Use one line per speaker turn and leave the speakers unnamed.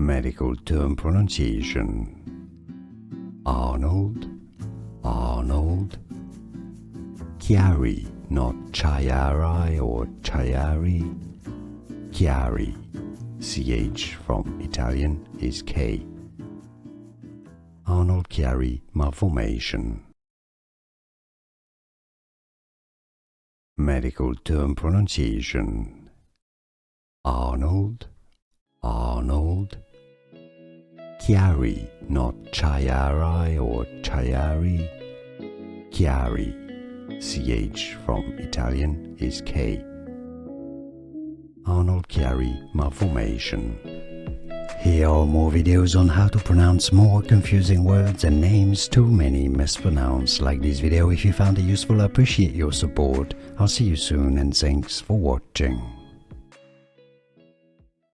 Medical term pronunciation: Arnold, Arnold. Chiari, not Chiari or Chiari. Chiari. CH from Italian is K. Arnold-Chiari Malformation. Medical term pronunciation: Arnold, Arnold. Chiari, not Chiari or Chiari. Chiari. CH from Italian is K. Arnold-Chiari Malformation. Here are more videos on how to pronounce more confusing words and names too many mispronounced. Like this video if you found it useful. I appreciate your support. I'll see you soon and thanks for watching.